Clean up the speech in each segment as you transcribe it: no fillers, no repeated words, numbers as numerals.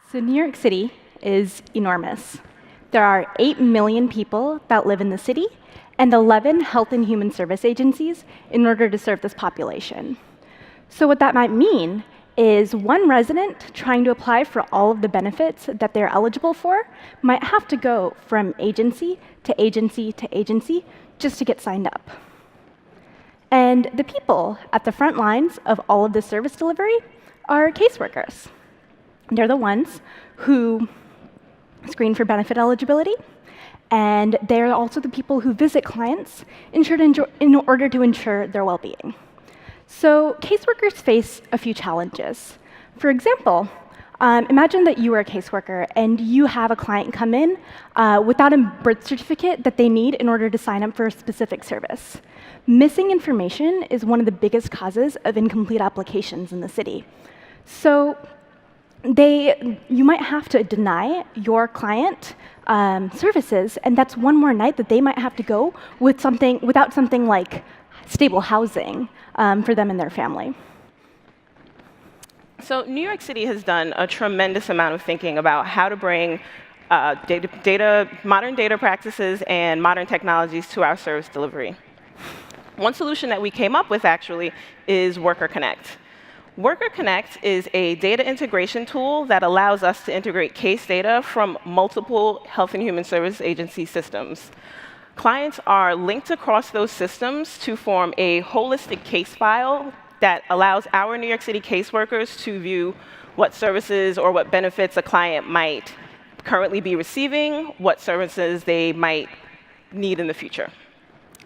So New York City is enormous. There are 8 million people that live in the city and 11 health and human service agencies in order to serve this population. So what that might mean is one resident trying to apply for all of the benefits that they're eligible for might have to go from agency to agency to agency just to get signed up. And the people at the front lines of all of this service delivery are caseworkers. They're the ones who screen for benefit eligibility, and they're also the people who visit clients in order to ensure their well-being. So caseworkers face a few challenges. For example, imagine that you are a caseworker and you have a client come in without a birth certificate that they need in order to sign up for a specific service. Missing information is one of the biggest causes of incomplete applications in the city. So you might have to deny your client services, and that's one more night that they might have to go without something like stable housing for them and their family. So New York City has done a tremendous amount of thinking about how to bring modern data practices and modern technologies to our service delivery. One solution that we came up with, actually, is Worker Connect. Worker Connect is a data integration tool that allows us to integrate case data from multiple health and human service agency systems. Clients are linked across those systems to form a holistic case file that allows our New York City caseworkers to view what services or what benefits a client might currently be receiving, what services they might need in the future.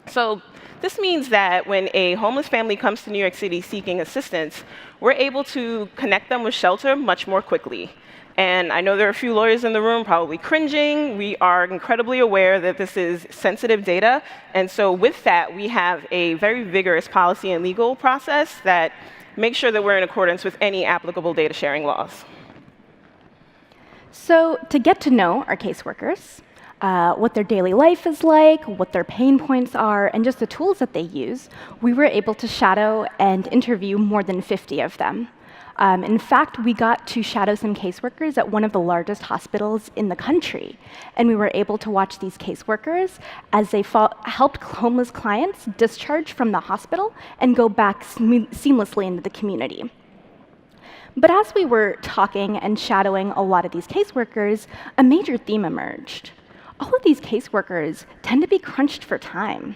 So this means that when a homeless family comes to New York City seeking assistance, we're able to connect them with shelter much more quickly. And I know there are a few lawyers in the room probably cringing. We are incredibly aware that this is sensitive data. And so with that, we have a very vigorous policy and legal process that makes sure that we're in accordance with any applicable data sharing laws. So to get to know our caseworkers, what their daily life is like, what their pain points are, and just the tools that they use, we were able to shadow and interview more than 50 of them. In fact, we got to shadow some caseworkers at one of the largest hospitals in the country, and we were able to watch these caseworkers as they helped homeless clients discharge from the hospital and go back seamlessly into the community. But as we were talking and shadowing a lot of these caseworkers, a major theme emerged. All of these caseworkers tend to be crunched for time.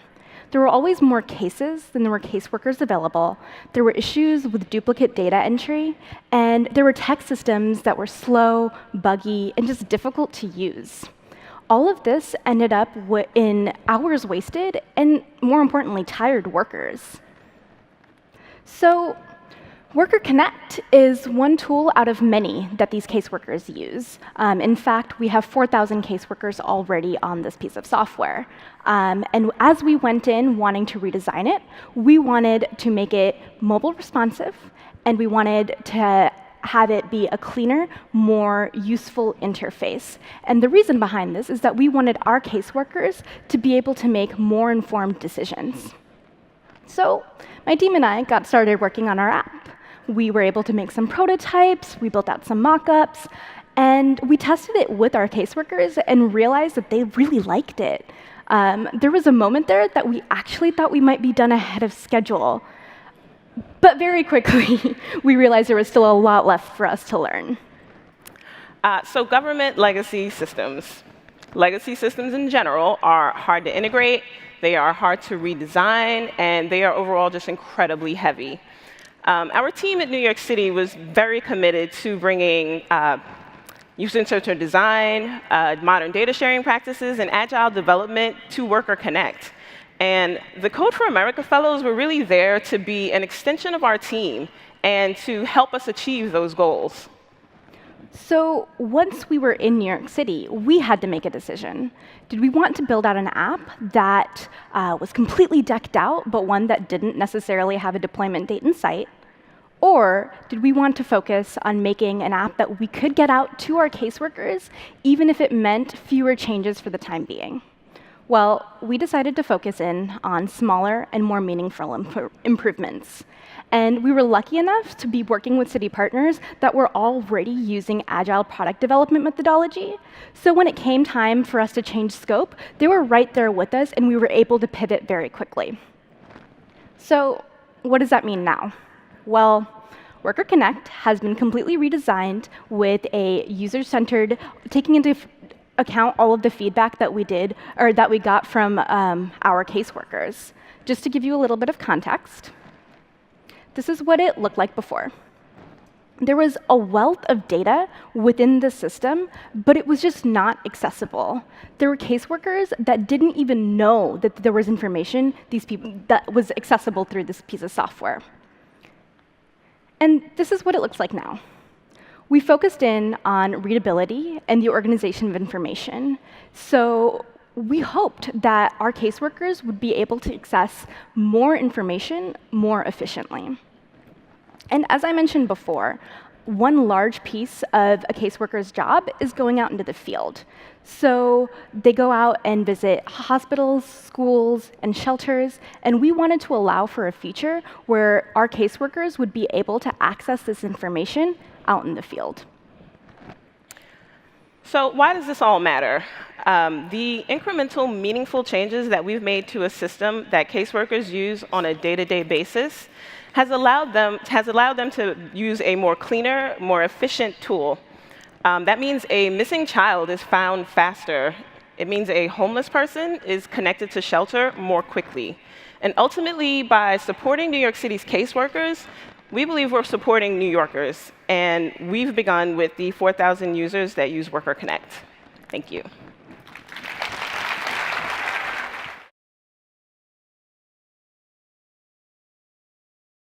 There were always more cases than there were caseworkers available. There were issues with duplicate data entry, and there were tech systems that were slow, buggy, and just difficult to use. All of this ended up in hours wasted and, more importantly, tired workers. So Worker Connect is one tool out of many that these caseworkers use. In fact, we have 4,000 caseworkers already on this piece of software. And as we went in wanting to redesign it, we wanted to make it mobile responsive, and we wanted to have it be a cleaner, more useful interface. And the reason behind this is that we wanted our caseworkers to be able to make more informed decisions. So my team and I got started working on our app. We were able to make some prototypes, we built out some mock-ups, and we tested it with our caseworkers and realized that they really liked it. There was a moment there that we actually thought we might be done ahead of schedule. But very quickly, we realized there was still a lot left for us to learn. So government legacy systems. Legacy systems in general are hard to integrate, they are hard to redesign, and they are overall just incredibly heavy. Our team at New York City was very committed to bringing user-centered design, modern data sharing practices, and agile development to Worker Connect. And the Code for America Fellows were really there to be an extension of our team and to help us achieve those goals. So once we were in New York City, we had to make a decision. Did we want to build out an app that was completely decked out, but one that didn't necessarily have a deployment date in sight? Or did we want to focus on making an app that we could get out to our caseworkers, even if it meant fewer changes for the time being? Well, we decided to focus in on smaller and more meaningful improvements. And we were lucky enough to be working with city partners that were already using Agile product development methodology. So when it came time for us to change scope, they were right there with us, and we were able to pivot very quickly. So what does that mean now? Well, Worker Connect has been completely redesigned with a user-centered, taking into account all of the feedback that we did, or that we got from our caseworkers. Just to give you a little bit of context, this is what it looked like before. There was a wealth of data within the system, but it was just not accessible. There were caseworkers that didn't even know that there was information that was accessible through this piece of software. And this is what it looks like now. We focused in on readability and the organization of information. So we hoped that our caseworkers would be able to access more information more efficiently. And as I mentioned before, one large piece of a caseworker's job is going out into the field. So they go out and visit hospitals, schools, and shelters, and we wanted to allow for a feature where our caseworkers would be able to access this information out in the field. So why does this all matter? The incremental, meaningful changes that we've made to a system that caseworkers use on a day-to-day basis has allowed them to use a more cleaner, more efficient tool. That means a missing child is found faster. It means a homeless person is connected to shelter more quickly. And ultimately, by supporting New York City's caseworkers, we believe we're supporting New Yorkers. And we've begun with the 4,000 users that use Worker Connect. Thank you.